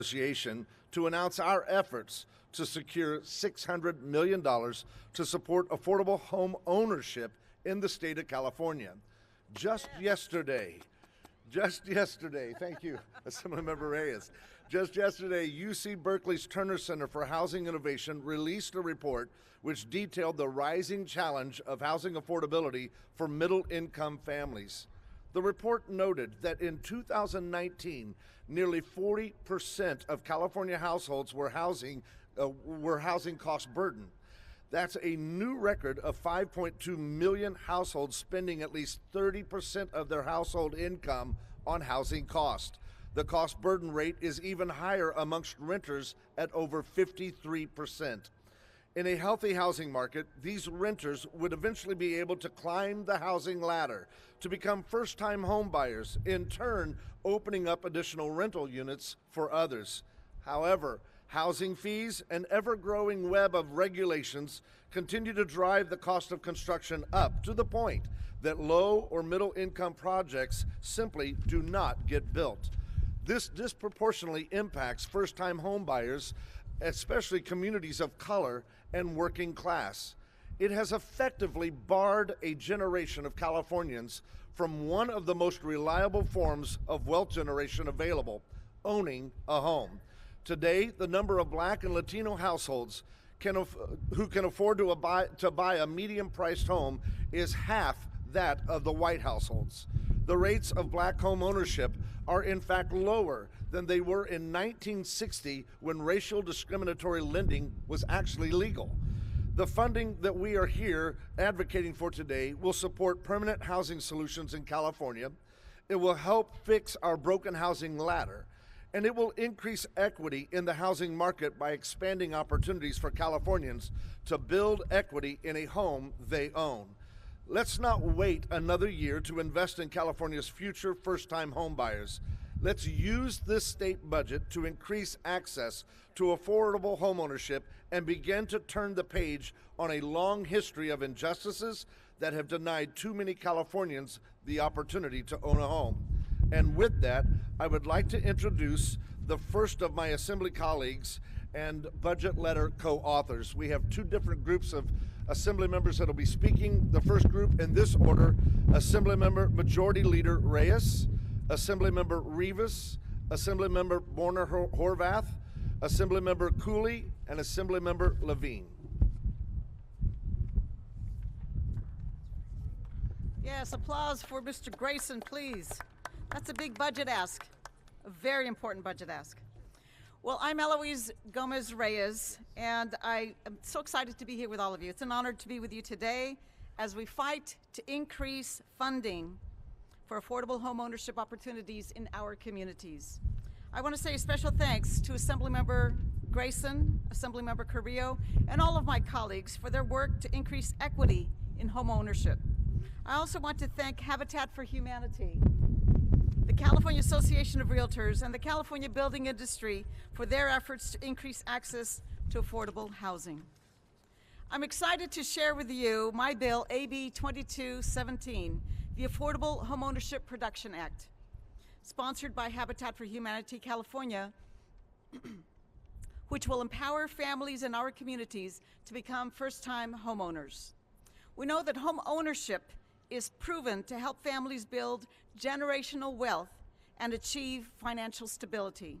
Association to announce our efforts to secure $600 million to support affordable home ownership in the state of California. Just yesterday, thank you, Assemblymember Reyes. Just yesterday, UC Berkeley's Turner Center for Housing Innovation released a report which detailed the rising challenge of housing affordability for middle-income families. The report noted that in 2019, nearly 40% of California households were housing cost burden. That's a new record of 5.2 million households spending at least 30% of their household income on housing cost. The cost burden rate is even higher amongst renters at over 53%. In a healthy housing market, these renters would eventually be able to climb the housing ladder to become first-time home buyers, in turn opening up additional rental units for others. However, housing fees and ever-growing web of regulations continue to drive the cost of construction up to the point that low or middle-income projects simply do not get built. This disproportionately impacts first-time home buyers, especially communities of color and working class. It has effectively barred a generation of Californians from one of the most reliable forms of wealth generation available, owning a home. Today, the number of Black and Latino households who can afford to buy a medium-priced home is half that of the white households. The rates of Black home ownership are in fact lower than they were in 1960 when racial discriminatory lending was actually legal. The funding that we are here advocating for today will support permanent housing solutions in California. It will help fix our broken housing ladder, and it will increase equity in the housing market by expanding opportunities for Californians to build equity in a home they own. Let's not wait another year to invest in California's future first-time home buyers. Let's use this state budget to increase access to affordable homeownership and begin to turn the page on a long history of injustices that have denied too many Californians the opportunity to own a home. And with that, I would like to introduce the first of my Assembly colleagues and budget letter co-authors. We have two different groups of Assembly members that will be speaking. The first group in this order: Assemblymember Majority Leader Reyes, Assemblymember Rivas, Assemblymember Brunner Horvath, Assemblymember Cooley, and Assemblymember Levine. Yes, applause for Mr. Grayson, please. That's a big budget ask, a very important budget ask. Well, I'm Eloise Gomez Reyes, and I am so excited to be here with all of you. It's an honor to be with you today as we fight to increase funding for affordable home ownership opportunities in our communities. I want to say a special thanks to Assemblymember Grayson, Assemblymember Carrillo, and all of my colleagues for their work to increase equity in home ownership. I also want to thank Habitat for Humanity, the California Association of Realtors, and the California building industry for their efforts to increase access to affordable housing. I'm excited to share with you my bill, AB 2217, the Affordable Homeownership Production Act, sponsored by Habitat for Humanity California, which will empower families in our communities to become first-time homeowners. We know that home ownership is proven to help families build generational wealth and achieve financial stability.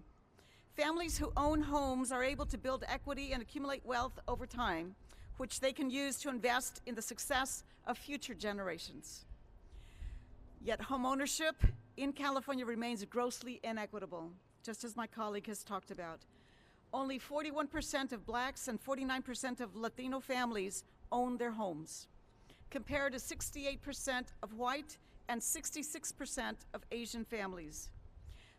Families who own homes are able to build equity and accumulate wealth over time, which they can use to invest in the success of future generations. Yet home ownership in California remains grossly inequitable, just as my colleague has talked about. Only 41% of Blacks and 49% of Latino families own their homes, compared to 68% of white and 66% of Asian families.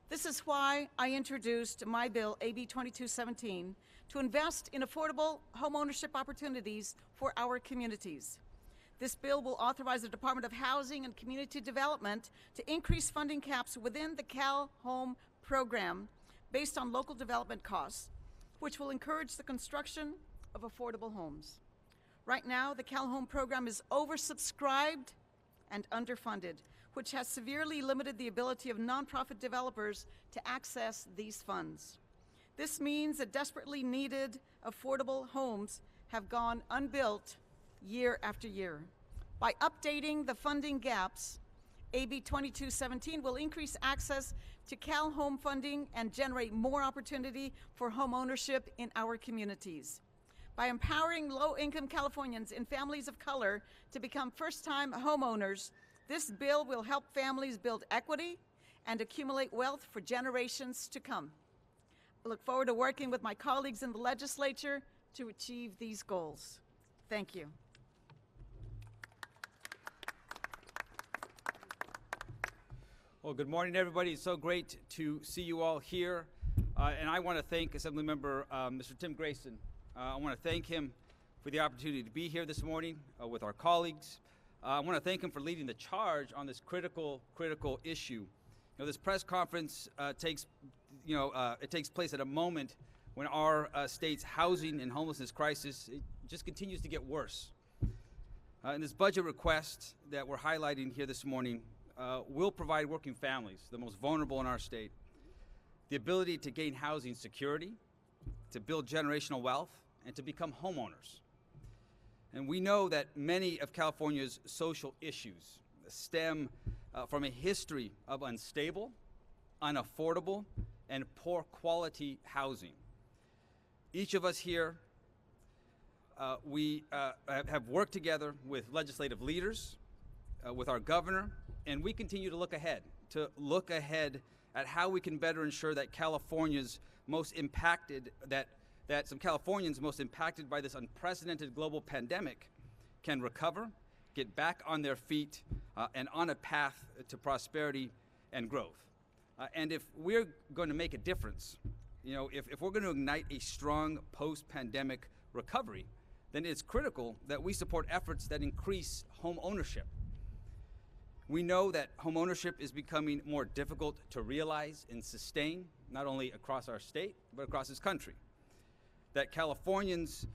This is why I introduced my bill, AB 2217, to invest in affordable homeownership opportunities for our communities. This bill will authorize the Department of Housing and Community Development to increase funding caps within the Cal Home program based on local development costs, which will encourage the construction of affordable homes. Right now, the Cal Home program is oversubscribed and underfunded, which has severely limited the ability of nonprofit developers to access these funds. This means that desperately needed affordable homes have gone unbuilt year after year. By updating the funding gaps, AB 2217 will increase access to Cal Home funding and generate more opportunity for home ownership in our communities. By empowering low-income Californians and families of color to become first-time homeowners, this bill will help families build equity and accumulate wealth for generations to come. I look forward to working with my colleagues in the legislature to achieve these goals. Thank you. Well, good morning, everybody. It's so great to see you all here. And I want to thank Assemblymember Mr. Tim Grayson. I want to thank him for the opportunity to be here this morning with our colleagues. I want to thank him for leading the charge on this critical issue. You know, this press conference takes place at a moment when our state's housing and homelessness crisis just continues to get worse. And this budget request that we're highlighting here this morning will provide working families, the most vulnerable in our state, the ability to gain housing security, to build generational wealth, and to become homeowners. And we know that many of California's social issues stem from a history of unstable, unaffordable, and poor quality housing. Each of us here, we have worked together with legislative leaders, with our governor, and we continue to look ahead at how we can better ensure that California's most impacted, that some Californians most impacted by this unprecedented global pandemic can recover, get back on their feet, and on a path to prosperity and growth. And if we're going to make a difference, you know, if we're going to ignite a strong post-pandemic recovery, then it's critical that we support efforts that increase home ownership. We know that home ownership is becoming more difficult to realize and sustain, not only across our state, but across this country. That California's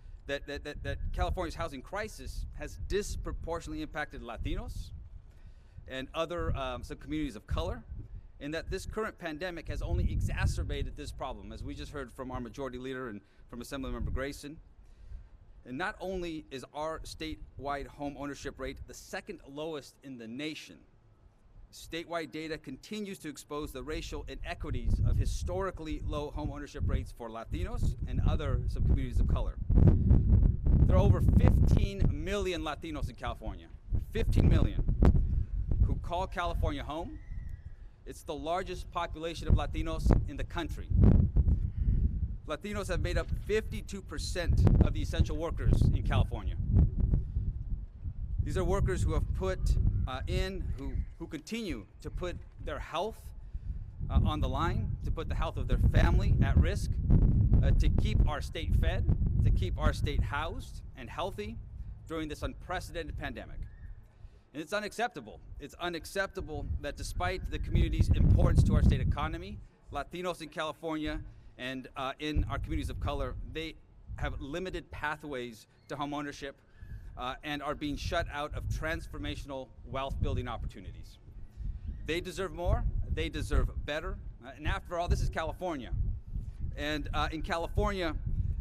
housing crisis has disproportionately impacted Latinos and other some communities of color, and that this current pandemic has only exacerbated this problem, as we just heard from our majority leader and from Assemblymember Grayson. And not only is our statewide home ownership rate the second lowest in the nation, statewide data continues to expose the racial inequities of historically low home ownership rates for Latinos and other subcommunities of color. There are over 15 million Latinos in California, 15 million, who call California home. It's the largest population of Latinos in the country. Latinos have made up 52% of the essential workers in California. These are workers who have who continue to put their health on the line, to put the health of their family at risk, to keep our state fed, to keep our state housed and healthy during this unprecedented pandemic. And it's unacceptable. It's unacceptable that despite the community's importance to our state economy, Latinos in California and in our communities of color, they have limited pathways to homeownership and are being shut out of transformational wealth-building opportunities. They deserve more. They deserve better. And after all, this is California. And in California,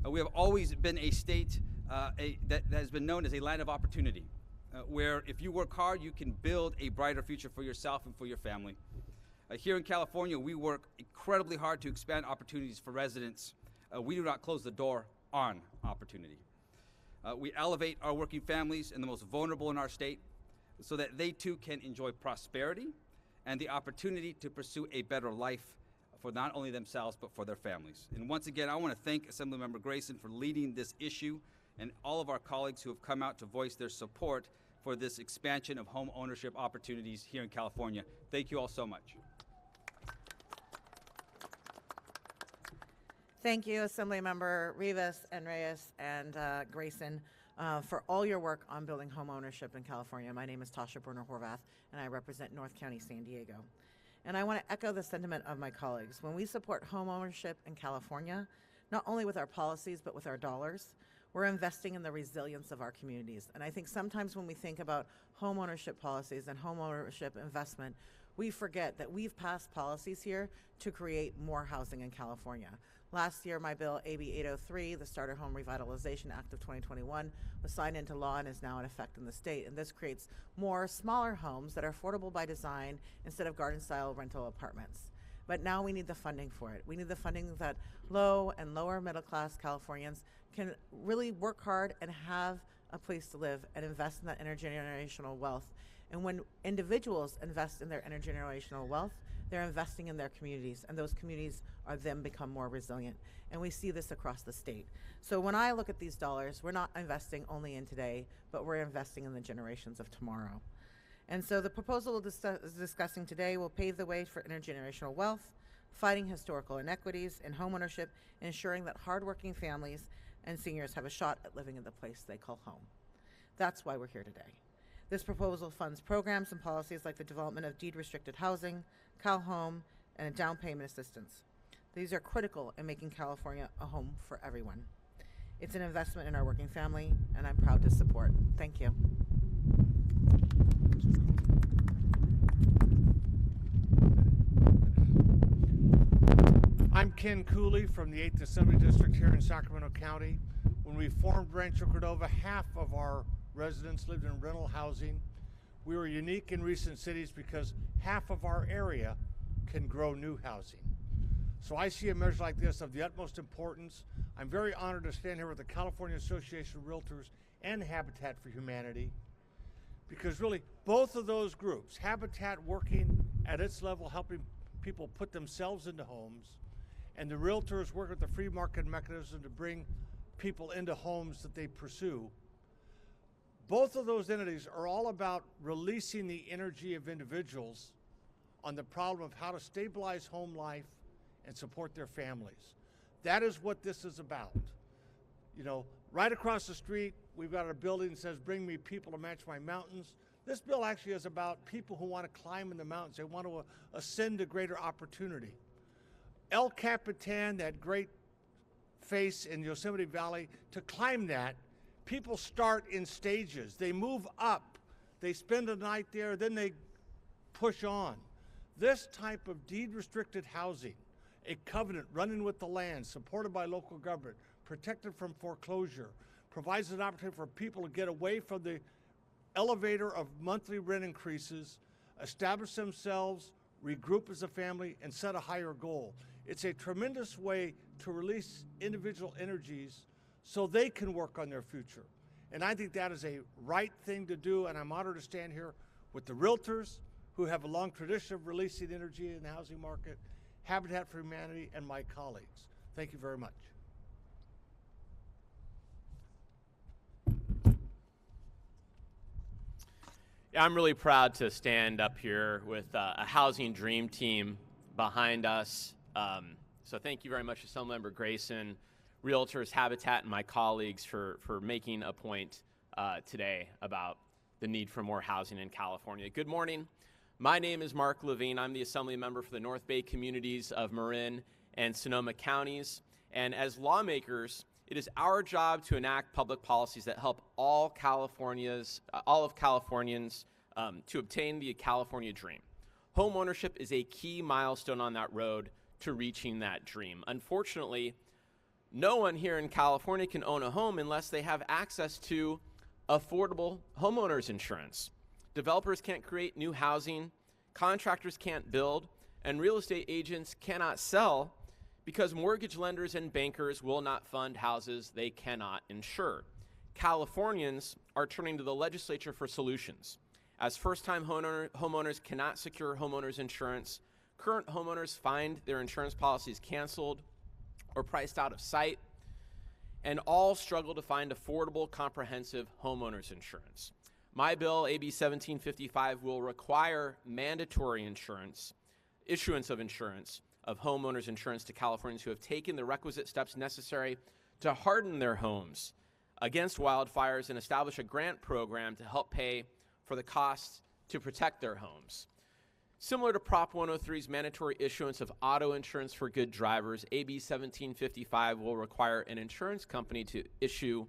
we have always been a state that has been known as a land of opportunity, where if you work hard, you can build a brighter future for yourself and for your family. Here in California, we work incredibly hard to expand opportunities for residents. We do not close the door on opportunity. We elevate our working families and the most vulnerable in our state so that they too can enjoy prosperity and the opportunity to pursue a better life for not only themselves but for their families. And once again, I want to thank Assemblymember Grayson for leading this issue and all of our colleagues who have come out to voice their support for this expansion of home ownership opportunities here in California. Thank you all so much. Thank you, Assemblymember Reyes and Reyes and Grayson, for all your work on building home ownership in California. My name is Tasha Brunner Horvath, and I represent North County, San Diego. And I want to echo the sentiment of my colleagues. When we support home ownership in California, not only with our policies, but with our dollars, we're investing in the resilience of our communities. And I think sometimes when we think about home ownership policies and home ownership investment, we forget that we've passed policies here to create more housing in California. Last year, my bill, AB 803, the Starter Home Revitalization Act of 2021, was signed into law and is now in effect in the state. And this creates more smaller homes that are affordable by design instead of garden-style rental apartments. But now we need the funding for it. We need the funding that low and lower middle-class Californians can really work hard and have a place to live and invest in that intergenerational wealth. And when individuals invest in their intergenerational wealth, they're investing in their communities, and those communities are then become more resilient. And we see this across the state. So when I look at these dollars, we're not investing only in today, but we're investing in the generations of tomorrow. And so the proposal we're discussing today will pave the way for intergenerational wealth, fighting historical inequities in homeownership, and ensuring that hardworking families and seniors have a shot at living in the place they call home. That's why we're here today. This proposal funds programs and policies like the development of deed-restricted housing, CalHome, and a down payment assistance. These are critical in making California a home for everyone. It's an investment in our working family, and I'm proud to support. Thank you. I'm Ken Cooley from the 8th Assembly District here in Sacramento County. When we formed Rancho Cordova, half of our residents lived in rental housing. We were unique in recent cities because half of our area can grow new housing. So I see a measure like this of the utmost importance. I'm very honored to stand here with the California Association of Realtors and Habitat for Humanity, because really both of those groups, Habitat working at its level, helping people put themselves into homes, and the realtors work with the free market mechanism to bring people into homes that they pursue. Both of those entities are all about releasing the energy of individuals on the problem of how to stabilize home life and support their families. That is what this is about. You know, right across the street, we've got a building that says, bring me people to match my mountains. This bill actually is about people who want to climb in the mountains. They want to ascend to greater opportunity. El Capitan, that great face in Yosemite Valley, to climb that, people start in stages. They move up. They spend a night there, then they push on. This type of deed-restricted housing, a covenant running with the land, supported by local government, protected from foreclosure, provides an opportunity for people to get away from the elevator of monthly rent increases, establish themselves, regroup as a family, and set a higher goal. It's a tremendous way to release individual energies so they can work on their future. And I think that is a right thing to do, and I'm honored to stand here with the realtors who have a long tradition of releasing energy in the housing market, Habitat for Humanity, and my colleagues. Thank you very much. Yeah, I'm really proud to stand up here with a housing dream team behind us. So thank you very much, Assemblymember Grayson, Realtors, Habitat, and my colleagues for making a point today about the need for more housing in California. Good morning. My name is Mark Levine. I'm the Assembly member for the North Bay communities of Marin and Sonoma counties. And as lawmakers, it is our job to enact public policies that help all of Californians to obtain the California dream. Homeownership is a key milestone on that road to reaching that dream. Unfortunately, no one here in California can own a home unless they have access to affordable homeowners insurance. Developers can't create new housing, contractors can't build, and real estate agents cannot sell because mortgage lenders and bankers will not fund houses they cannot insure. Californians are turning to the legislature for solutions. As first-time homeowners cannot secure homeowners insurance, current homeowners find their insurance policies canceled or priced out of sight, and all struggle to find affordable, comprehensive homeowners insurance. My bill, AB 1755, will require mandatory issuance of insurance, of homeowners insurance to Californians who have taken the requisite steps necessary to harden their homes against wildfires and establish a grant program to help pay for the costs to protect their homes. Similar to Prop 103's mandatory issuance of auto insurance for good drivers, AB 1755 will require an insurance company to issue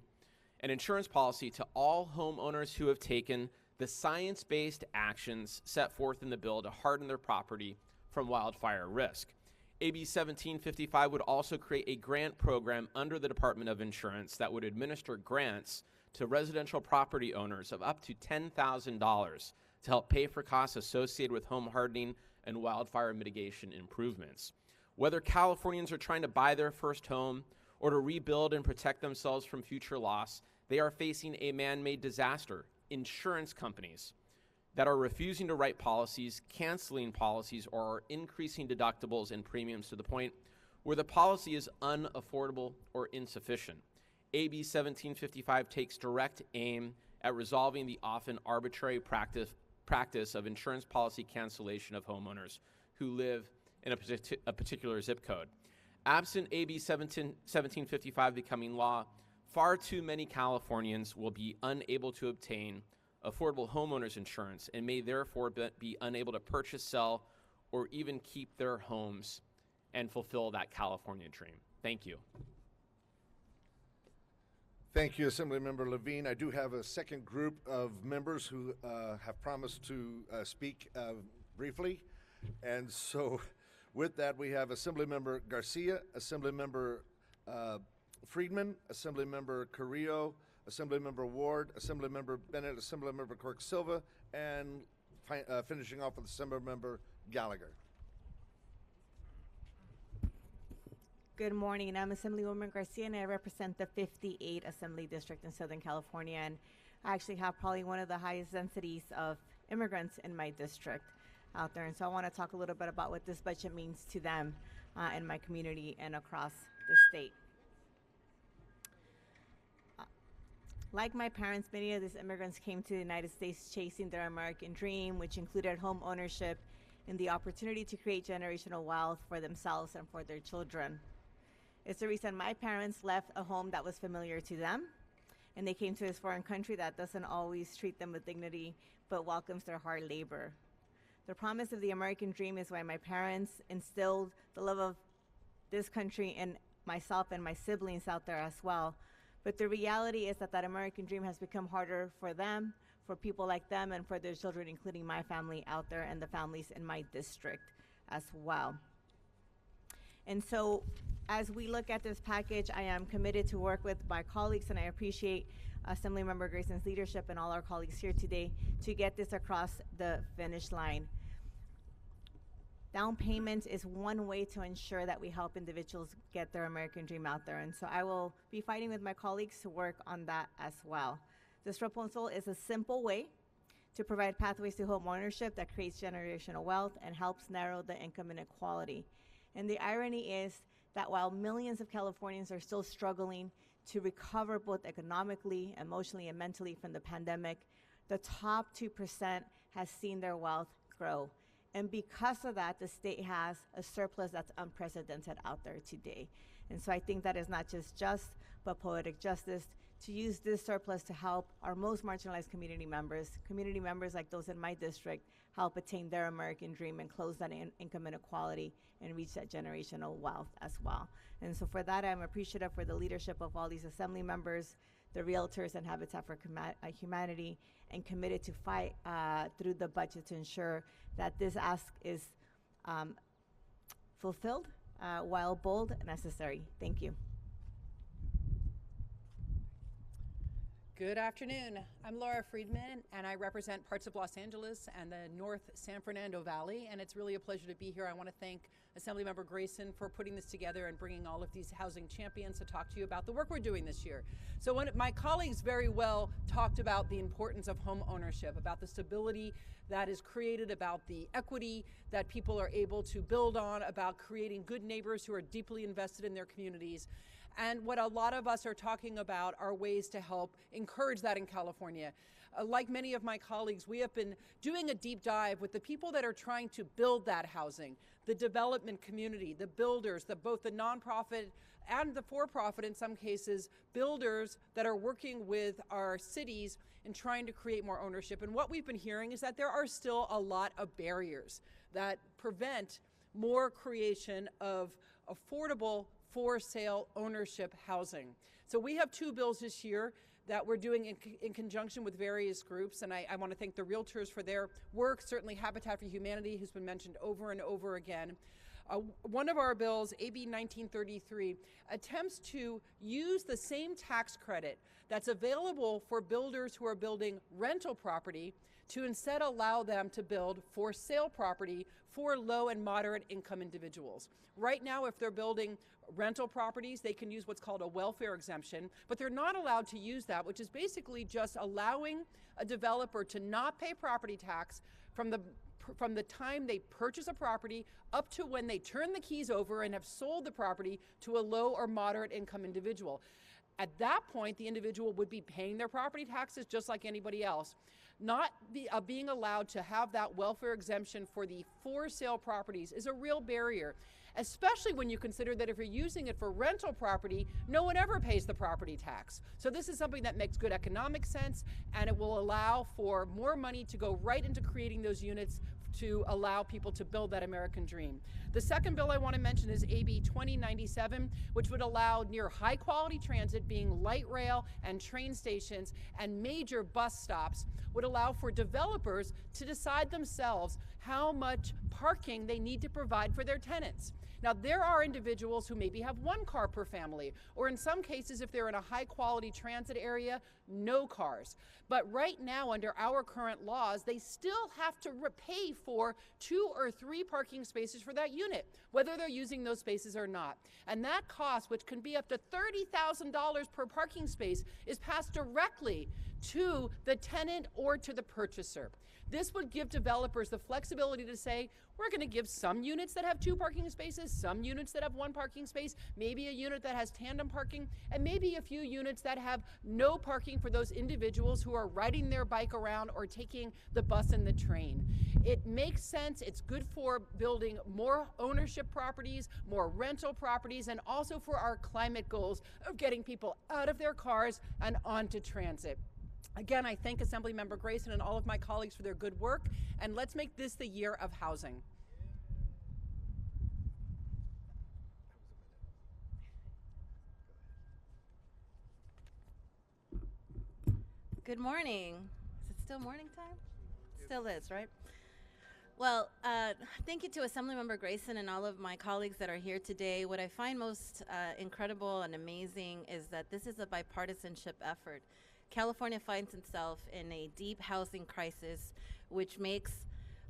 an insurance policy to all homeowners who have taken the science-based actions set forth in the bill to harden their property from wildfire risk. AB 1755 would also create a grant program under the Department of Insurance that would administer grants to residential property owners of up to $10,000 to help pay for costs associated with home hardening and wildfire mitigation improvements. Whether Californians are trying to buy their first home or to rebuild and protect themselves from future loss, they are facing a man-made disaster. Insurance companies that are refusing to write policies, canceling policies, or are increasing deductibles and premiums to the point where the policy is unaffordable or insufficient. AB 1755 takes direct aim at resolving the often arbitrary practice of insurance policy cancellation of homeowners who live in a particular zip code. Absent AB 1755 becoming law, far too many Californians will be unable to obtain affordable homeowners insurance and may therefore be unable to purchase, sell, or even keep their homes and fulfill that California dream. Thank you. Thank you, Assemblymember Levine. I do have a second group of members who have promised to speak briefly. And so with that, we have Assemblymember Garcia, Assemblymember Friedman, Assemblymember Carrillo, Assemblymember Ward, Assemblymember Bennett, Assemblymember Corksilva, and finishing off with Assemblymember Gallagher. Good morning, I'm Assemblywoman Garcia, and I represent the 58 Assembly District in Southern California, and I actually have probably one of the highest densities of immigrants in my district out there, and so I want to talk a little bit about what this budget means to them in my community and across the state. Like my parents, many of these immigrants came to the United States chasing their American dream, which included home ownership and the opportunity to create generational wealth for themselves and for their children. It's the reason my parents left a home that was familiar to them, and they came to this foreign country that doesn't always treat them with dignity, but welcomes their hard labor. The promise of the American dream is why my parents instilled the love of this country in myself and my siblings out there as well. But the reality is that American dream has become harder for them, for people like them, and for their children, including my family out there and the families in my district as well. And so as we look at this package, I am committed to work with my colleagues, and I appreciate Assemblymember Grayson's leadership and all our colleagues here today to get this across the finish line. Down payment is one way to ensure that we help individuals get their American dream out there, and so I will be fighting with my colleagues to work on that as well. This proposal is a simple way to provide pathways to home ownership that creates generational wealth and helps narrow the income inequality. And the irony is that while millions of Californians are still struggling to recover both economically, emotionally, and mentally from the pandemic, the top 2% has seen their wealth grow. And because of that, the state has a surplus that's unprecedented out there today. And so I think that is not just, but poetic justice to use this surplus to help our most marginalized community members like those in my district, help attain their American dream and close that income inequality and reach that generational wealth as well. And so for that, I'm appreciative for the leadership of all these assembly members, the Realtors, and Habitat for Humanity, and committed to fight through the budget to ensure that this ask is fulfilled while bold and necessary. Thank you. Good afternoon. I'm Laura Friedman, and I represent parts of Los Angeles and the North San Fernando Valley, and it's really a pleasure to be here. I want to thank Assemblymember Grayson for putting this together and bringing all of these housing champions to talk to you about the work we're doing this year. So when my colleagues very well talked about the importance of home ownership, about the stability that is created, about the equity that people are able to build on, about creating good neighbors who are deeply invested in their communities. And what a lot of us are talking about are ways to help encourage that in California. Like many of my colleagues, we have been doing a deep dive with the people that are trying to build that housing, the development community, the builders, both the nonprofit and the for-profit, in some cases, builders that are working with our cities and trying to create more ownership. And what we've been hearing is that there are still a lot of barriers that prevent more creation of affordable for sale ownership housing. So we have two bills this year that we're doing in conjunction with various groups, and I want to thank the Realtors for their work, certainly Habitat for Humanity, who's been mentioned over and over again. One of our bills, AB 1933, attempts to use the same tax credit that's available for builders who are building rental property to instead allow them to build for sale property for low and moderate income individuals. Right now, if they're building rental properties, they can use what's called a welfare exemption, but they're not allowed to use that, which is basically just allowing a developer to not pay property tax from the time they purchase a property up to when they turn the keys over and have sold the property to a low or moderate income individual. At that point, the individual would be paying their property taxes just like anybody else. Not being allowed to have that welfare exemption for the for sale properties is a real barrier, especially when you consider that if you're using it for rental property, no one ever pays the property tax. So this is something that makes good economic sense, and it will allow for more money to go right into creating those units to allow people to build that American dream. The second bill I want to mention is AB 2097, which would allow near high quality transit, being light rail and train stations and major bus stops, would allow for developers to decide themselves how much parking they need to provide for their tenants. Now, there are individuals who maybe have one car per family, or in some cases, if they're in a high quality transit area, no cars. But right now, under our current laws, they still have to pay for 2 or 3 parking spaces for that unit, whether they're using those spaces or not. And that cost, which can be up to $30,000 per parking space, is passed directly to the tenant or to the purchaser. This would give developers the flexibility to say, we're going to give some units that have 2 parking spaces, some units that have 1 parking space, maybe a unit that has tandem parking, and maybe a few units that have no parking for those individuals who are riding their bike around or taking the bus and the train. It makes sense. It's good for building more ownership properties, more rental properties, and also for our climate goals of getting people out of their cars and onto transit. Again, I thank Assemblymember Grayson and all of my colleagues for their good work, and let's make this the year of housing. Good morning. Is it still morning time? Still is, right? Well, thank you to Assemblymember Grayson and all of my colleagues that are here today. What I find most incredible and amazing is that this is a bipartisanship effort. California finds itself in a deep housing crisis, which makes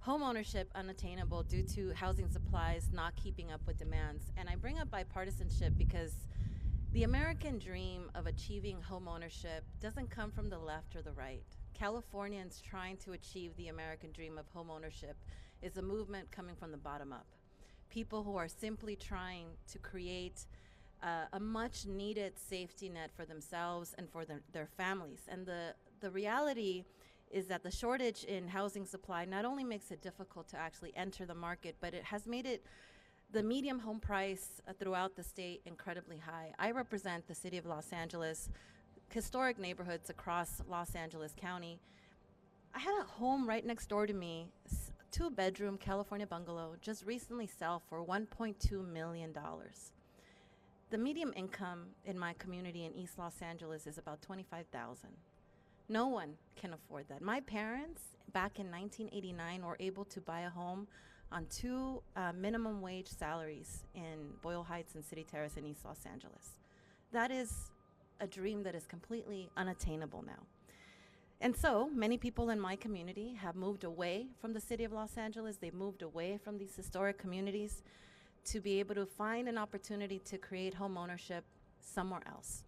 homeownership unattainable due to housing supplies not keeping up with demands. And I bring up bipartisanship because the American dream of achieving homeownership doesn't come from the left or the right. Californians trying to achieve the American dream of homeownership is a movement coming from the bottom up. People who are simply trying to create a much needed safety net for themselves and for their families. And the reality is that the shortage in housing supply not only makes it difficult to actually enter the market, but it has made it the median home price throughout the state incredibly high. I represent the city of Los Angeles, historic neighborhoods across Los Angeles County. I had a home right next door to me, 2-bedroom California bungalow, just recently sell for $1.2 million. The median income in my community in East Los Angeles is about $25,000. No one can afford that. My parents, back in 1989, were able to buy a home on 2 minimum wage salaries in Boyle Heights and City Terrace in East Los Angeles. That is a dream that is completely unattainable now. And so many people in my community have moved away from the city of Los Angeles. They've moved away from these historic communities to be able to find an opportunity to create home ownership somewhere else.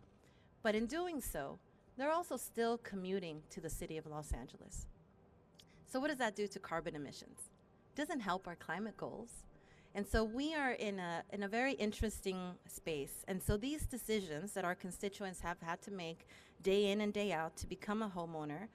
But in doing so, they're also still commuting to the city of Los Angeles. So what does that do to carbon emissions? It doesn't help our climate goals. And so we are in a very interesting space. And so these decisions that our constituents have had to make day in and day out to become a homeowner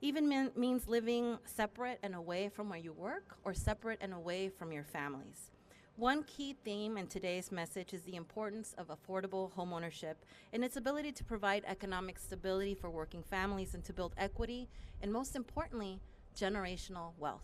even means living separate and away from where you work or separate and away from your families. One key theme in today's message is the importance of affordable homeownership and its ability to provide economic stability for working families and to build equity and, most importantly, generational wealth.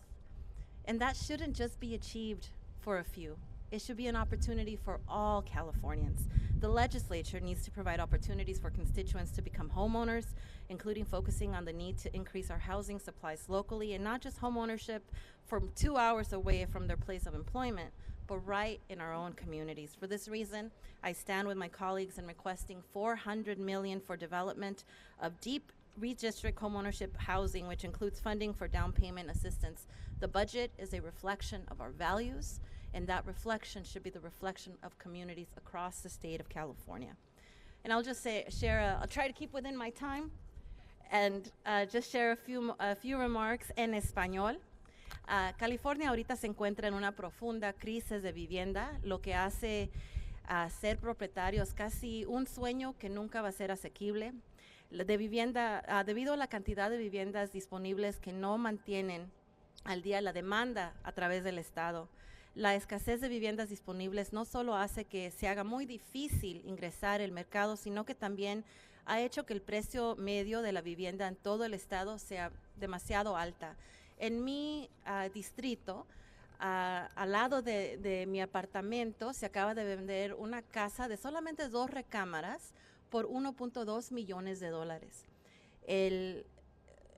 And that shouldn't just be achieved for a few. It should be an opportunity for all Californians. The legislature needs to provide opportunities for constituents to become homeowners, including focusing on the need to increase our housing supplies locally and not just homeownership from 2 hours away from their place of employment, but right in our own communities. For this reason, I stand with my colleagues in requesting $400 million for development of deep redistrict homeownership housing, which includes funding for down payment assistance. The budget is a reflection of our values, and that reflection should be the reflection of communities across the state of California. And I'll just I'll try to keep within my time and just share a few remarks en español. California ahorita se encuentra en una profunda crisis de vivienda, lo que hace ser propietarios casi un sueño que nunca va a ser asequible. Debido a la cantidad de viviendas disponibles que no mantienen al día la demanda a través del Estado, la escasez de viviendas disponibles no solo hace que se haga muy difícil ingresar al mercado, sino que también ha hecho que el precio medio de la vivienda en todo el Estado sea demasiado alta. En mi distrito, al lado de mi apartamento, se acaba de vender una casa de solamente 2 recámaras por $1.2 millones.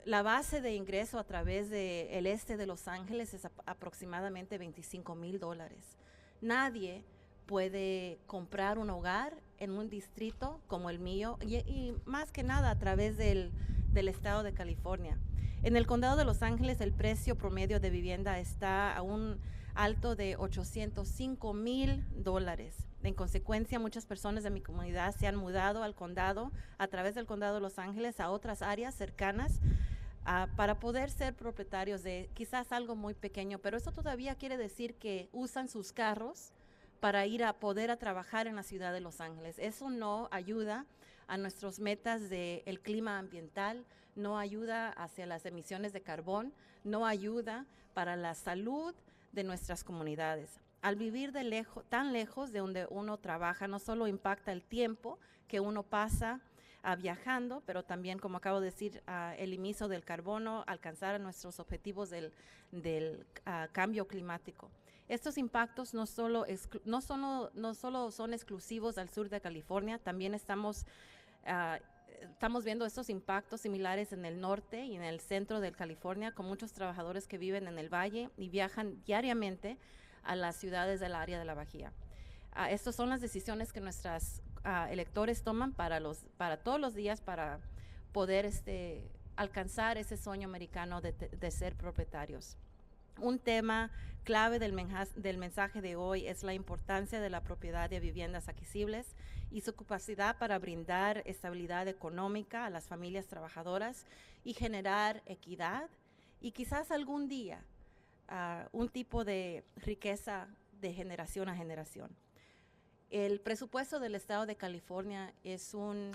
La base de ingreso a través del este de Los Ángeles es aproximadamente $25,000. Nadie puede comprar un hogar en un distrito como el mío y más que nada a través del estado de California. En el condado de Los Ángeles el precio promedio de vivienda está a un alto de $805,000. En consecuencia, muchas personas de mi comunidad se han mudado al condado, a través del condado de Los Ángeles, a otras áreas cercanas para poder ser propietarios de quizás algo muy pequeño, pero eso todavía quiere decir que usan sus carros para ir a poder trabajar en la ciudad de Los Ángeles. Eso no ayuda a nuestras metas del clima ambiental, no ayuda hacia las emisiones de carbón, no ayuda para la salud de nuestras comunidades. Al vivir tan lejos de donde uno trabaja, no solo impacta el tiempo que uno pasa viajando, pero también, como acabo de decir, el emiso del carbono, alcanzar nuestros objetivos del cambio climático. Estos impactos no solo son exclusivos al sur de California, también estamos viendo estos impactos similares en el norte y en el centro de California, con muchos trabajadores que viven en el valle y viajan diariamente a las ciudades del área de la Bahía. Estas son las decisiones que nuestros electores toman para todos los días para poder alcanzar ese sueño americano de ser propietarios. Un tema clave del mensaje de hoy es la importancia de la propiedad de viviendas accesibles y su capacidad para brindar estabilidad económica a las familias trabajadoras y generar equidad y quizás algún día un tipo de riqueza de generación a generación. El presupuesto del Estado de California es un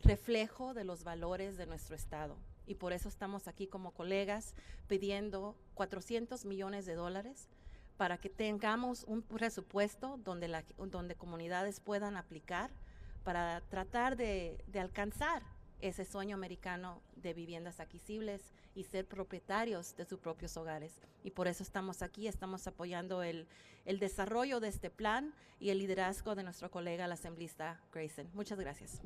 reflejo de los valores de nuestro Estado. Y por eso estamos aquí como colegas pidiendo $400 millones para que tengamos un presupuesto donde comunidades puedan aplicar para tratar de alcanzar ese sueño americano de viviendas accesibles y ser propietarios de sus propios hogares. Y por eso estamos aquí, estamos apoyando el desarrollo de este plan y el liderazgo de nuestro colega, el asambleísta Grayson. Muchas gracias.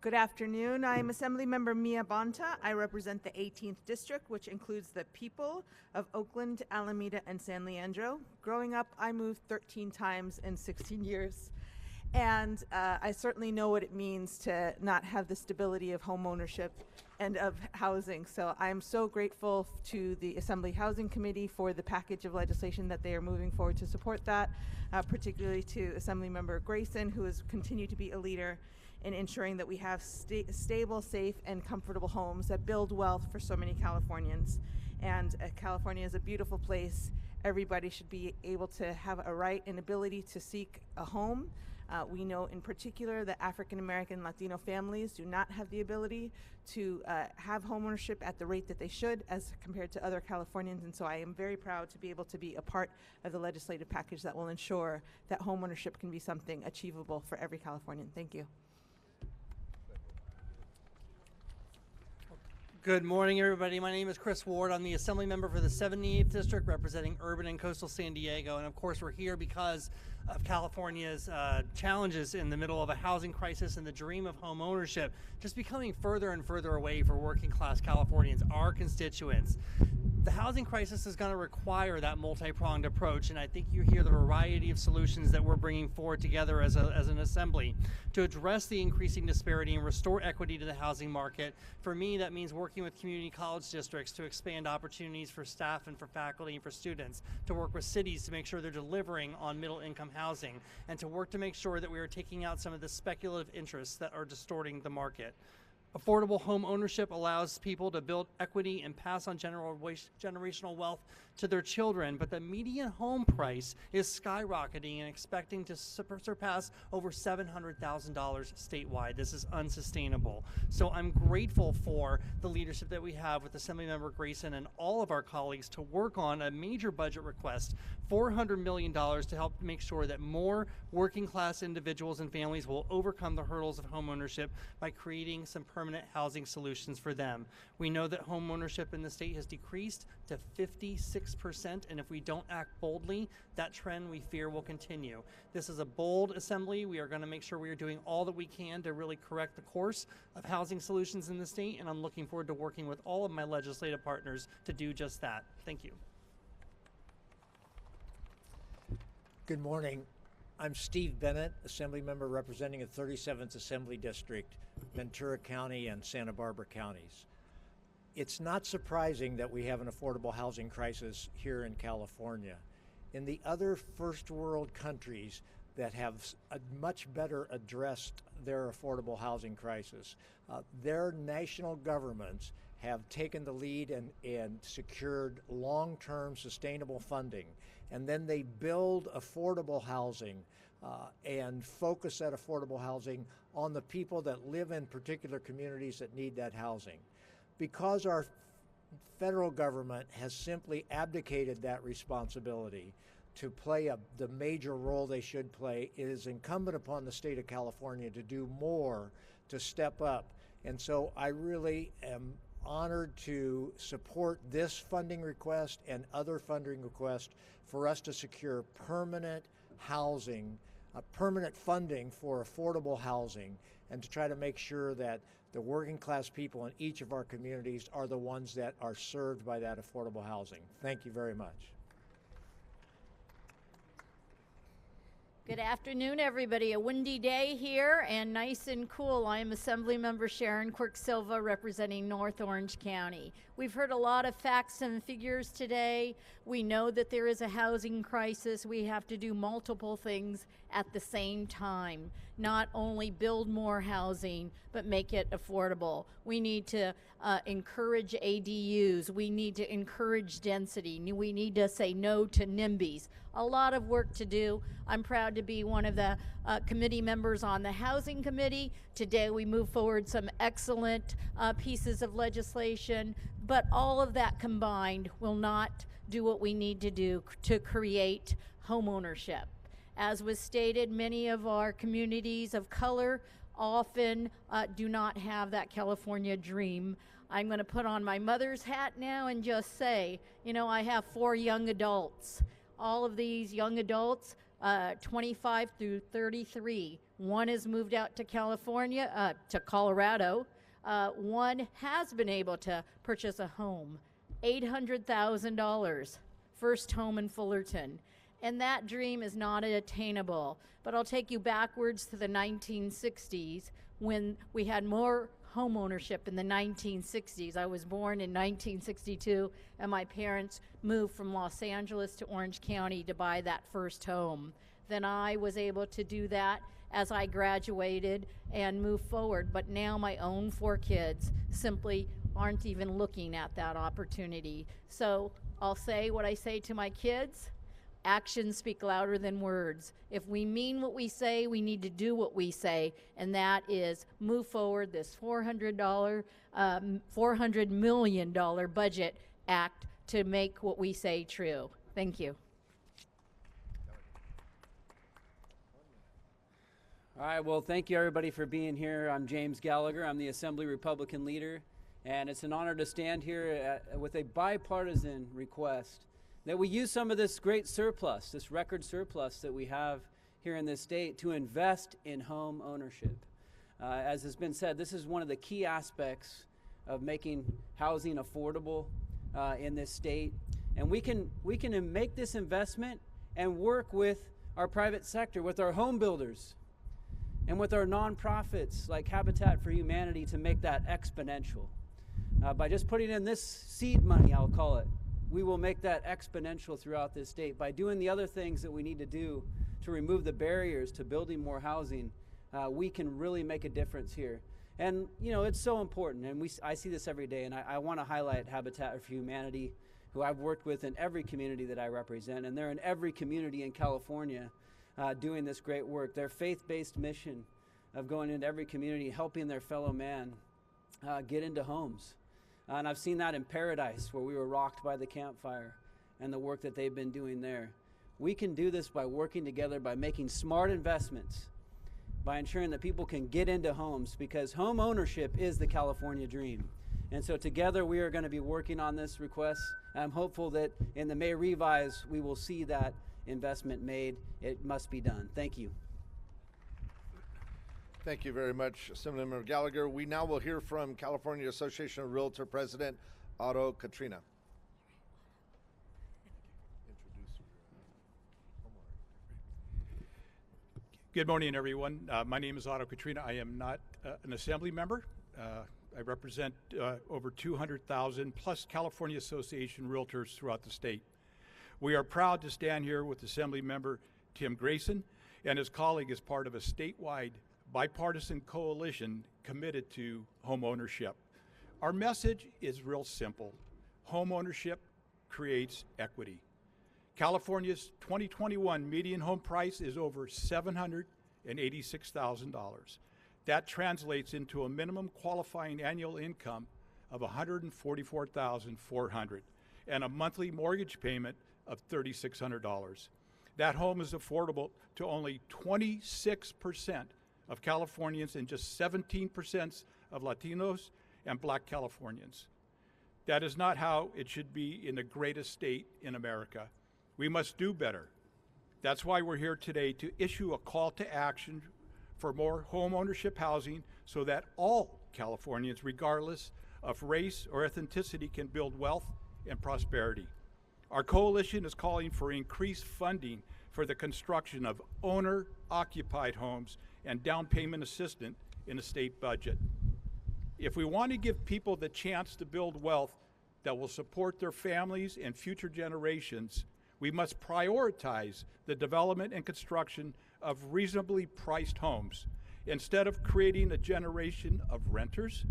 Good afternoon. I'm Assemblymember Bonta. I represent the 18th District, which includes the people of Oakland, Alameda, and San Leandro. Growing up, I moved 13 times in 16 years. And I certainly know what it means to not have the stability of home ownership and of housing. So I'm so grateful to the Assembly Housing Committee for the package of legislation that they are moving forward to support that, particularly to Assemblymember Grayson, who has continued to be a leader in ensuring that we have stable, safe, and comfortable homes that build wealth for so many Californians. And California is a beautiful place. Everybody should be able to have a right and ability to seek a home. We know in particular that African American Latino families do not have the ability to have homeownership at the rate that they should as compared to other Californians, and so I am very proud to be able to be a part of the legislative package that will ensure that homeownership can be something achievable for every Californian. Thank you. Good morning, everybody. My name is Chris Ward. I'm the Assembly member for the 78th District, representing urban and coastal San Diego. And of course, we're here because of California's challenges in the middle of a housing crisis and the dream of home ownership just becoming further and further away for working class Californians, our constituents. The housing crisis is going to require that multi-pronged approach, and I think you hear the variety of solutions that we're bringing forward together as an assembly to address the increasing disparity and restore equity to the housing market. For me, that means working with community college districts to expand opportunities for staff and for faculty and for students, to work with cities to make sure they're delivering on middle-income housing, and to work to make sure that we are taking out some of the speculative interests that are distorting the market. Affordable home ownership allows people to build equity and pass on generational wealth to their children, but the median home price is skyrocketing and expecting to surpass over $700,000 statewide. This is unsustainable. So I'm grateful for the leadership that we have with Assemblymember Grayson and all of our colleagues to work on a major budget request, $400 million to help make sure that more working class individuals and families will overcome the hurdles of home ownership by creating some permanent housing solutions for them. We know that home ownership in the state has decreased to 56%, and if we don't act boldly, that trend we fear will continue. This is a bold assembly. We are going to make sure we are doing all that we can to really correct the course of housing solutions in the state, and I'm looking forward to working with all of my legislative partners to do just that. Thank you. Good morning. I'm Steve Bennett, Assembly member representing the 37th Assembly District, Ventura County and Santa Barbara counties. It's not surprising that we have an affordable housing crisis here in California. In the other first world countries that have much better addressed their affordable housing crisis, their national governments have taken the lead and secured long-term sustainable funding. And then they build affordable housing and focus that affordable housing on the people that live in particular communities that need that housing. Because our federal government has simply abdicated that responsibility to play the major role they should play, it is incumbent upon the state of California to do more to step up. And so I really am honored to support this funding request and other funding requests for us to secure permanent housing, permanent funding for affordable housing, and to try to make sure that the working class people in each of our communities are the ones that are served by that affordable housing. Thank you very much. Good afternoon, everybody. A windy day here and nice and cool. I am Assemblymember Sharon Corksilva representing North Orange County. We've heard a lot of facts and figures today. We know that there is a housing crisis. We have to do multiple things at the same time. Not only build more housing, but make it affordable. We need to encourage ADUs. We need to encourage density. We need to say no to NIMBYs. A lot of work to do. I'm proud to be one of the committee members on the Housing Committee. Today we move forward some excellent pieces of legislation, but all of that combined will not do what we need to do to create homeownership. As was stated, many of our communities of color often do not have that California dream. I'm going to put on my mother's hat now and just say, you know, I have 4 young adults. All of these young adults, 25 through 33, one has moved out to California, to Colorado. One has been able to purchase a home, $800,000, first home in Fullerton. And that dream is not attainable. But I'll take you backwards to the 1960s when we had more home ownership in the 1960s. I was born in 1962, and my parents moved from Los Angeles to Orange County to buy that first home. Then I was able to do that as I graduated and move forward. But now my own 4 kids simply aren't even looking at that opportunity. So I'll say what I say to my kids. Actions speak louder than words. If we mean what we say, we need to do what we say, and that is move forward this $400 million budget act to make what we say true. Thank you. All right, well, thank you everybody for being here. I'm James Gallagher. I'm the Assembly Republican leader, And it's an honor to stand here with a bipartisan request that we use some of this great surplus, this record surplus that we have here in this state, to invest in home ownership. As has been said, this is one of the key aspects of making housing affordable in this state. And we can make this investment and work with our private sector, with our home builders, and with our nonprofits like Habitat for Humanity to make that exponential. By just putting in this seed money, I'll call it, we will make that exponential throughout this state. By doing the other things that we need to do to remove the barriers to building more housing, we can really make a difference here. And you know, it's so important, and I see this every day, and I want to highlight Habitat for Humanity, who I've worked with in every community that I represent, and they're in every community in California doing this great work. Their faith-based mission of going into every community, helping their fellow man get into homes. And I've seen that in Paradise, where we were rocked by the campfire, and the work that they've been doing there. We can do this by working together, by making smart investments, by ensuring that people can get into homes, because home ownership is the California dream. And so together we are going to be working on this request. I'm hopeful that in the May revise we will see that investment made. It must be done. Thank you. Thank you very much, Assemblymember Gallagher. We now will hear from California Association of Realtors President Otto Katarina. Good morning, everyone. My name is Otto Katarina. I am not an Assembly member. I represent over 200,000 plus California Association Realtors throughout the state. We are proud to stand here with Assembly Member Tim Grayson and his colleague as part of a statewide bipartisan coalition committed to home ownership. Our message is real simple. Home ownership creates equity. California's 2021 median home price is over $786,000. That translates into a minimum qualifying annual income of $144,400 and a monthly mortgage payment of $3,600. That home is affordable to only 26% of Californians and just 17% of Latinos and Black Californians. That is not how it should be in the greatest state in America. We must do better. That's why we're here today, to issue a call to action for more home ownership housing so that all Californians, regardless of race or ethnicity, can build wealth and prosperity. Our coalition is calling for increased funding for the construction of owner-occupied homes and down payment assistance in the state budget. If we want to give people the chance to build wealth that will support their families and future generations, we must prioritize the development and construction of reasonably priced homes instead of creating a generation of renters,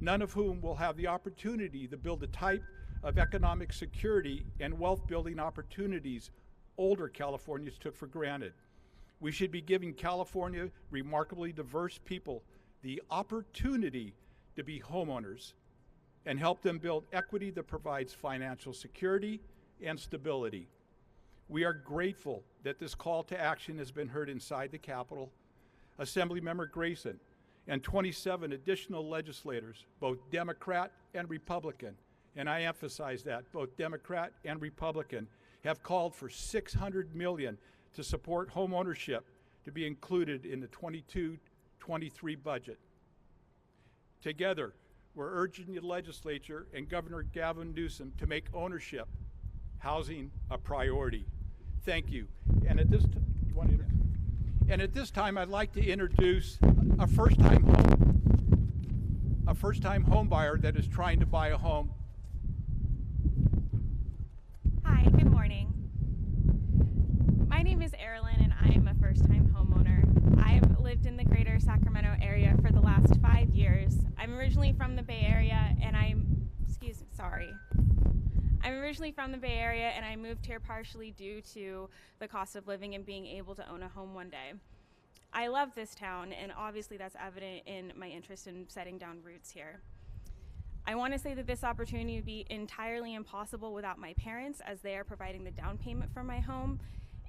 none of whom will have the opportunity to build the type of economic security and wealth building opportunities older Californians took for granted. We should be giving California remarkably diverse people the opportunity to be homeowners and help them build equity that provides financial security and stability. We are grateful that this call to action has been heard inside the Capitol. Assemblymember Grayson and 27 additional legislators, both Democrat and Republican, and I emphasize that, both Democrat and Republican, have called for $600 million to support home ownership to be included in the 22-23 budget. Together, we're urging the legislature and Governor Gavin Newsom to make ownership housing a priority. Thank you. And at this time, I'd like to introduce a first-time home buyer that is trying to buy a home. Hi, good morning. My name is Erilyn, and I'm a first-time homeowner. I've lived in the greater Sacramento area for the last 5 years. I'm originally from the Bay Area, and I'm originally from the Bay Area, and I moved here partially due to the cost of living and being able to own a home one day. I love this town, and obviously that's evident in my interest in setting down roots here. I want to say that this opportunity would be entirely impossible without my parents, as they are providing the down payment for my home.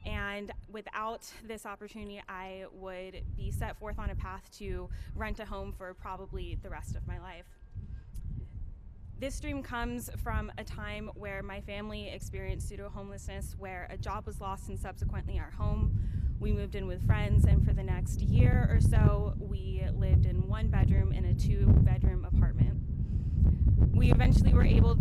And without this opportunity, I would be set forth on a path to rent a home for probably the rest of my life. This dream comes from a time where my family experienced pseudo-homelessness, where a job was lost and subsequently our home. We moved in with friends, and for the next year or so, we lived in 1 bedroom in a 2-bedroom apartment. We eventually were able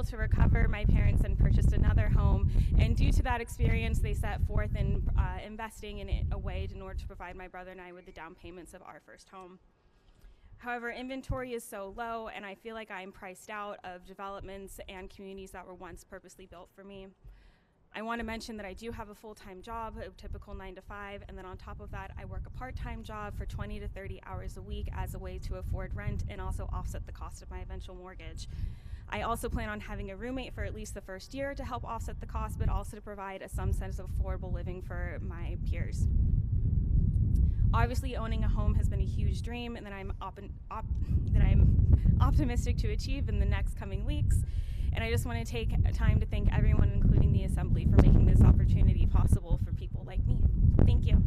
to recover my parents and purchased another home, and due to that experience, they set forth in investing in it a way in order to provide my brother and I with the down payments of our first home. However, inventory is so low, and I feel like I'm priced out of developments and communities that were once purposely built for me. I want to mention that I do have a full-time job, a typical 9 to 5, and then on top of that, I work a part-time job for 20 to 30 hours a week as a way to afford rent and also offset the cost of my eventual mortgage. I also plan on having a roommate for at least the first year to help offset the cost, but also to provide some sense of affordable living for my peers. Obviously, owning a home has been a huge dream, and that I'm optimistic to achieve in the next coming weeks. And I just want to take time to thank everyone, including the Assembly, for making this opportunity possible for people like me. Thank you.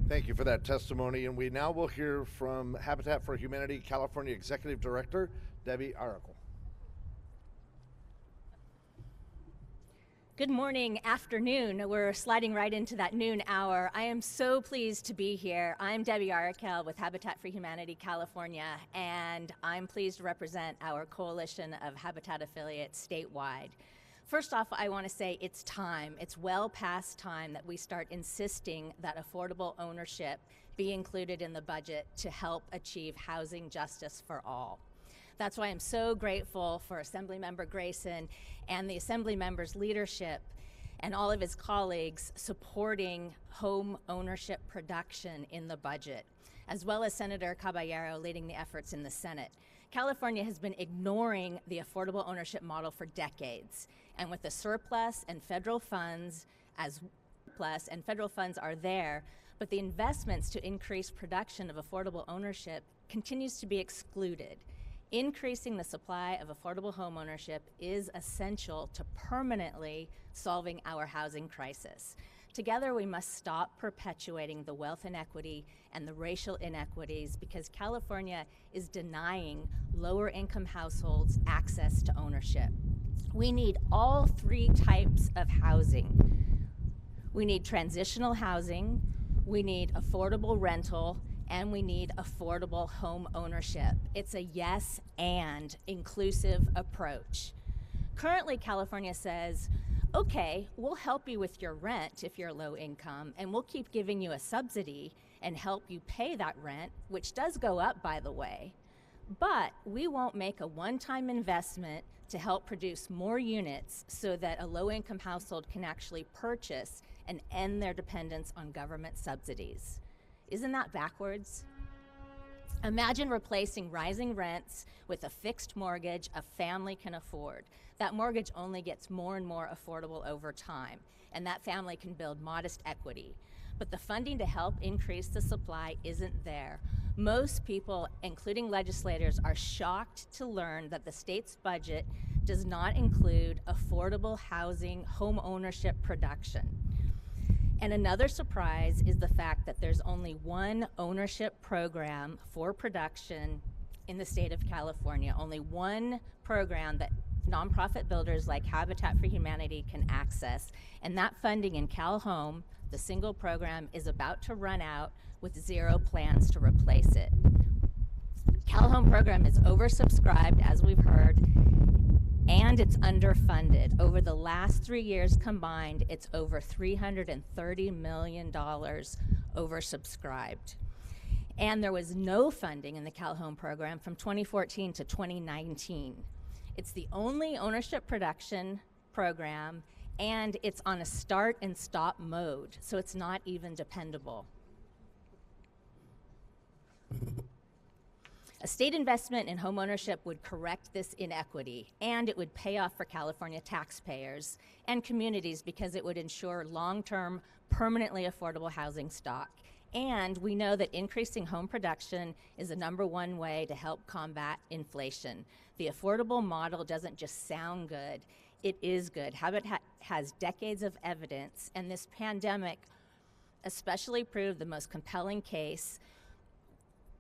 Thank you for that testimony. And we now will hear from Habitat for Humanity California Executive Director, Debbie Aracle. Good morning, afternoon. We're sliding right into that noon hour. I am so pleased to be here. I'm Debbie Arakel with Habitat for Humanity California, and I'm pleased to represent our coalition of Habitat affiliates statewide. First off, I want to say it's time. It's well past time that we start insisting that affordable ownership be included in the budget to help achieve housing justice for all. That's why I'm so grateful for Assemblymember Grayson and the Assembly members' leadership and all of his colleagues supporting home ownership production in the budget, as well as Senator Caballero leading the efforts in the Senate. California has been ignoring the affordable ownership model for decades, and with the surplus and federal funds are there, but the investments to increase production of affordable ownership continues to be excluded. Increasing the supply of affordable home ownership is essential to permanently solving our housing crisis. Together, we must stop perpetuating the wealth inequity and the racial inequities, because California is denying lower income households access to ownership. We need all 3 types of housing. We need transitional housing, we need affordable rental, and we need affordable home ownership. It's a yes and inclusive approach. Currently, California says, okay, we'll help you with your rent if you're low income, and we'll keep giving you a subsidy and help you pay that rent, which does go up, by the way, but we won't make a one-time investment to help produce more units so that a low-income household can actually purchase and end their dependence on government subsidies. Isn't that backwards? Imagine replacing rising rents with a fixed mortgage a family can afford. That mortgage only gets more and more affordable over time, and that family can build modest equity. But the funding to help increase the supply isn't there. Most people, including legislators, are shocked to learn that the state's budget does not include affordable housing home ownership production. And another surprise is the fact that there's only one ownership program for production in the state of California, only one program that nonprofit builders like Habitat for Humanity can access. And that funding in Cal Home, the single program, is about to run out with 0 plans to replace it. Cal Home program is oversubscribed, as we've heard, and it's underfunded. Over the last 3 years combined, it's over $330 million oversubscribed. And there was no funding in the Cal Home program from 2014 to 2019. It's the only ownership production program, and it's on a start and stop mode, so it's not even dependable. A state investment in homeownership would correct this inequity, and it would pay off for California taxpayers and communities because it would ensure long-term, permanently affordable housing stock. And we know that increasing home production is the #1 way to help combat inflation. The affordable model doesn't just sound good, it is good. Habitat has decades of evidence, and this pandemic especially proved the most compelling case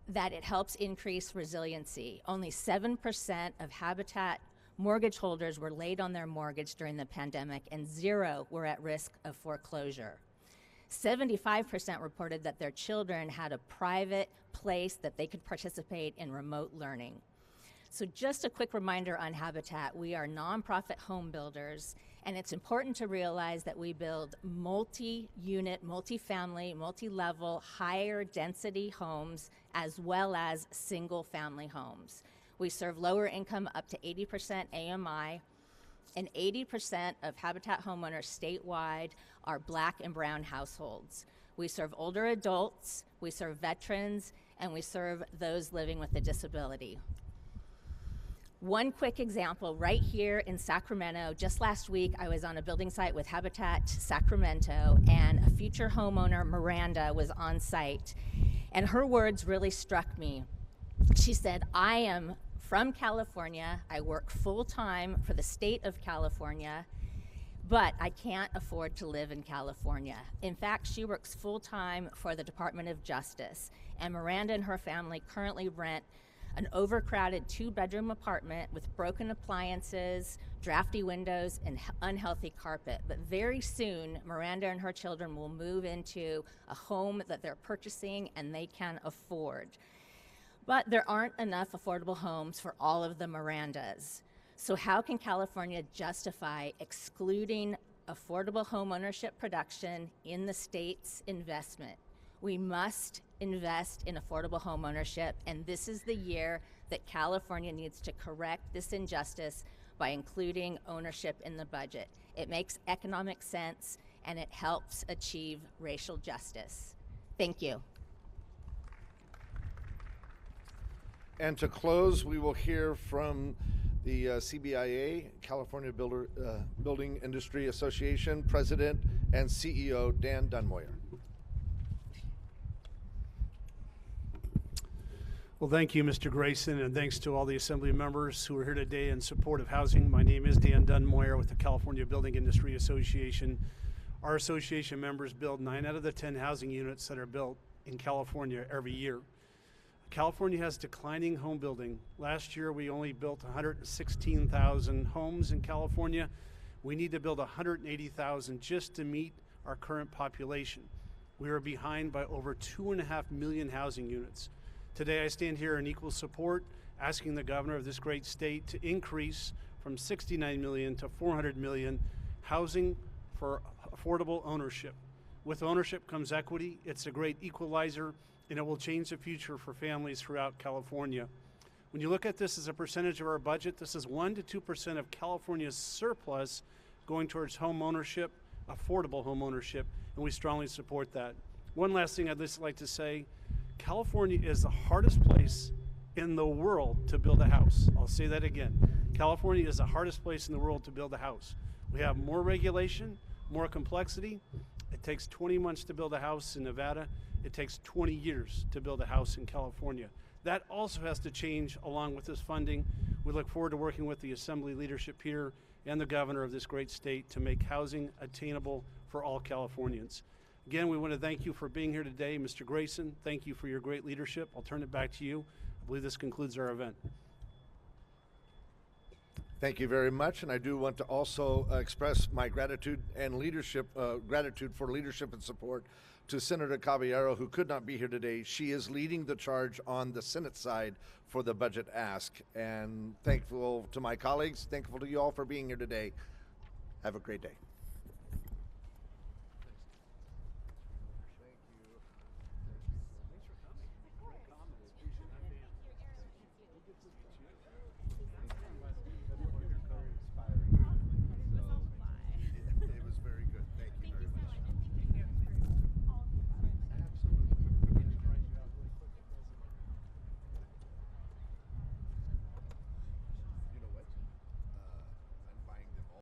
that it helps increase resiliency. Only 7% of Habitat mortgage holders were late on their mortgage during the pandemic, and 0 were at risk of foreclosure. 75% reported that their children had a private place that they could participate in remote learning. So just a quick reminder on Habitat, we are nonprofit home builders, and it's important to realize that we build multi-unit, multi-family, multi-level, higher density homes, as well as single-family homes. We serve lower income up to 80% AMI, and 80% of Habitat homeowners statewide are Black and brown households. We serve older adults, we serve veterans, and we serve those living with a disability. One quick example, right here in Sacramento, just last week I was on a building site with Habitat Sacramento, and a future homeowner, Miranda, was on site, and her words really struck me. She said, "I am from California, I work full-time for the state of California, but I can't afford to live in California." In fact, she works full-time for the Department of Justice, and Miranda and her family currently rent an overcrowded 2-bedroom apartment with broken appliances, drafty windows, and unhealthy carpet. But very soon, Miranda and her children will move into a home that they're purchasing and they can afford. But there aren't enough affordable homes for all of the Mirandas. So how can California justify excluding affordable homeownership production in the state's investment? We must invest in affordable homeownership, and this is the year that California needs to correct this injustice by including ownership in the budget. It makes economic sense, and it helps achieve racial justice. Thank you. And to close, we will hear from the CBIA, California Building Industry Association President and CEO Dan Dunmoyer. Well, thank you, Mr. Grayson, and thanks to all the Assembly members who are here today in support of housing. My name is Dan Dunmoyer with the California Building Industry Association. Our association members build 9 out of the 10 housing units that are built in California every year. California has declining home building. Last year, we only built 116,000 homes in California. We need to build 180,000 just to meet our current population. We are behind by over 2.5 million housing units. Today, I stand here in equal support, asking the governor of this great state to increase from 69 million to 400 million housing for affordable ownership. With ownership comes equity. It's a great equalizer, and it will change the future for families throughout California. When you look at this as a percentage of our budget, this is 1 to 2% of California's surplus going towards home ownership, affordable home ownership, and we strongly support that. One last thing I'd just like to say, California is the hardest place in the world to build a house. I'll say that again. California is the hardest place in the world to build a house. We have more regulation, more complexity. It takes 20 months to build a house in Nevada. It takes 20 years to build a house in California. That also has to change along with this funding. We look forward to working with the Assembly leadership here and the governor of this great state to make housing attainable for all Californians. Again, we want to thank you for being here today. Mr. Grayson, thank you for your great leadership. I'll turn it back to you. I believe this concludes our event. Thank you very much, and I do want to also express my gratitude and gratitude for leadership and support to Senator Caballero, who could not be here today. She is leading the charge on the Senate side for the budget ask, and thankful to my colleagues, thankful to you all for being here today. Have a great day.